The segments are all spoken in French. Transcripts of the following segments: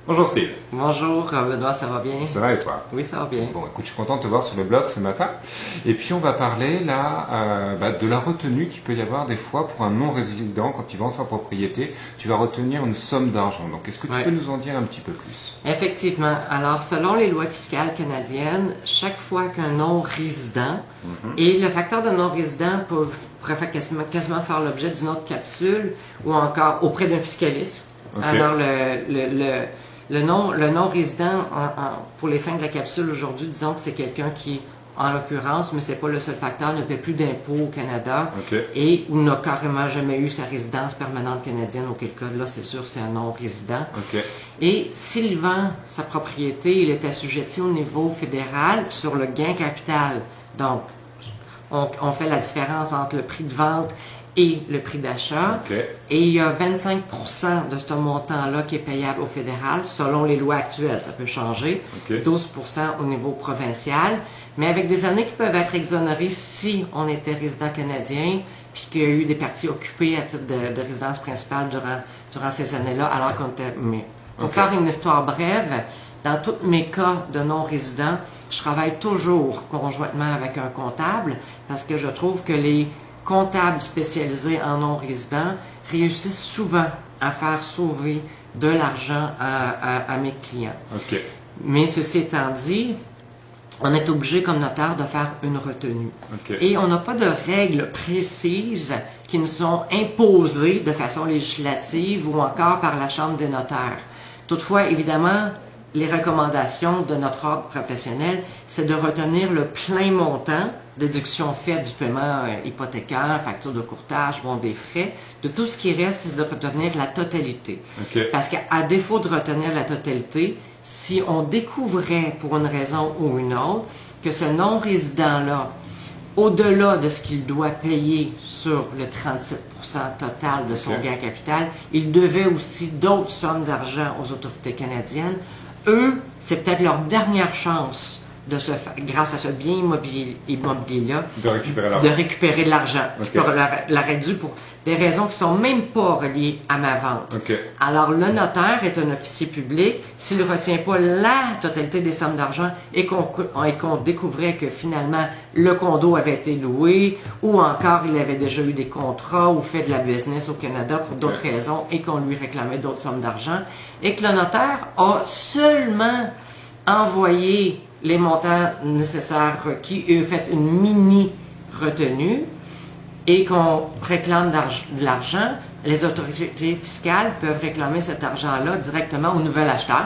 Bonjour Steve. Bonjour Benoît, ça va bien? Ça va et toi? Oui, ça va bien. Bon, écoute, je suis content de te voir sur le blog ce matin. Et puis on va parler là de la retenue qu'il peut y avoir des fois pour un non-résident quand il vend sa propriété. Tu vas retenir une somme d'argent. Donc est-ce que tu peux nous en dire un petit peu plus? Effectivement. Alors, selon les lois fiscales canadiennes, chaque fois qu'un non-résident et le facteur de non-résident pourrait quasiment faire l'objet d'une autre capsule ou encore auprès d'un fiscaliste. Okay. Alors, le non-résident, pour les fins de la capsule aujourd'hui, disons que c'est quelqu'un qui, en l'occurrence, mais c'est pas le seul facteur, ne paie plus d'impôts au Canada et ou n'a carrément jamais eu sa résidence permanente canadienne, auquel cas, là, c'est sûr, c'est un non-résident. Et s'il vend sa propriété, il est assujetti au niveau fédéral sur le gain capital. Donc, on fait la différence entre le prix de vente et le prix d'achat. Et il y a 25% de ce montant-là qui est payable au fédéral, selon les lois actuelles. Ça peut changer. 12% au niveau provincial. Mais avec des années qui peuvent être exonérées si on était résident canadien, puis qu'il y a eu des parties occupées à titre de résidence principale durant ces années-là, alors qu'on était... Mais pour faire une histoire brève, dans tous mes cas de non-résident, je travaille toujours conjointement avec un comptable parce que je trouve que les comptables spécialisés en non-résidents réussissent souvent à faire sauver de l'argent à mes clients. Mais ceci étant dit, on est obligé comme notaire de faire une retenue. Et on n'a pas de règles précises qui nous sont imposées de façon législative ou encore par la Chambre des notaires. Toutefois, évidemment, les recommandations de notre ordre professionnel, c'est de retenir le plein montant, déduction faite du paiement hypothécaire, facture de courtage, bon, des frais. De tout ce qui reste, c'est de retenir la totalité. Parce qu'à défaut de retenir la totalité, si on découvrait pour une raison ou une autre que ce non-résident-là, au-delà de ce qu'il doit payer sur le 37% total de son gain capital, il devait aussi d'autres sommes d'argent aux autorités canadiennes. Eux, c'est peut-être leur dernière chance grâce à ce bien immobilier-là, de récupérer de l'argent. Qui leur est dû pour des raisons qui sont même pas reliées à ma vente. Alors, le notaire est un officier public. S'il ne retient pas la totalité des sommes d'argent et qu'on découvrait que finalement le condo avait été loué ou encore il avait déjà eu des contrats ou fait de la business au Canada pour d'autres raisons et qu'on lui réclamait d'autres sommes d'argent et que le notaire a seulement envoyé les montants nécessaires requis et fait une mini-retenue et qu'on réclame de l'argent, les autorités fiscales peuvent réclamer cet argent-là directement au nouvel acheteur,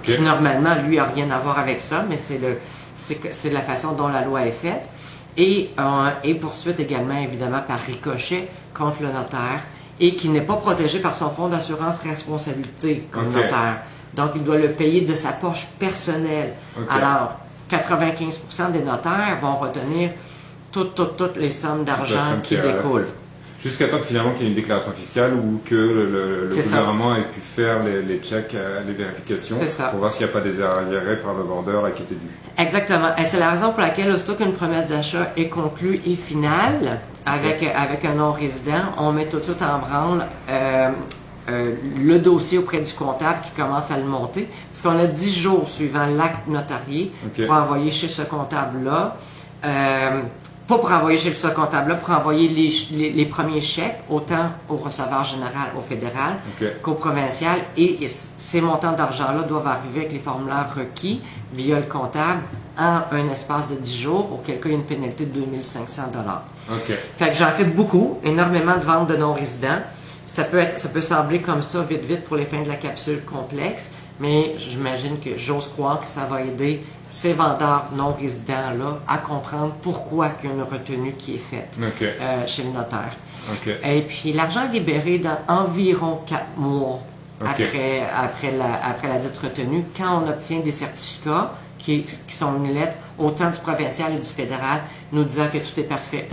qui normalement, lui, n'a rien à voir avec ça, mais c'est la façon dont la loi est faite, et poursuite également, évidemment, par ricochet contre le notaire, et qui n'est pas protégé par son fonds d'assurance responsabilité comme notaire. Donc, il doit le payer de sa poche personnelle. Alors, 95% des notaires vont retenir toutes les sommes d'argent qui découlent. Jusqu'à temps que finalement qu'il y ait une déclaration fiscale ou que le gouvernement ait pu faire les checks, les vérifications pour voir s'il n'y a pas des arriérés par le vendeur qui étaient dus. Exactement. Et c'est la raison pour laquelle, aussitôt qu'une promesse d'achat est conclue et finale avec un non-résident, on met tout de suite en branle le dossier auprès du comptable qui commence à le monter, parce qu'on a 10 jours suivant l'acte notarié pour envoyer chez ce comptable-là, pas pour envoyer chez ce comptable-là, pour envoyer les premiers chèques, autant au receveur général, au fédéral, qu'au provincial, et ces montants d'argent-là doivent arriver avec les formulaires requis via le comptable en un espace de 10 jours, auquel cas il y a une pénalité de 2500 $. Fait que j'en fais beaucoup, énormément de ventes de non-résidents. Ça peut sembler comme ça, vite, pour les fins de la capsule complexe, mais j'imagine que j'ose croire que ça va aider ces vendeurs non-résidents-là à comprendre pourquoi il y a une retenue qui est faite chez le notaire. Et puis, l'argent libéré dans environ 4 mois après la dite retenue, quand on obtient des certificats qui sont une lettre autant du provincial et du fédéral nous disant que tout est parfait.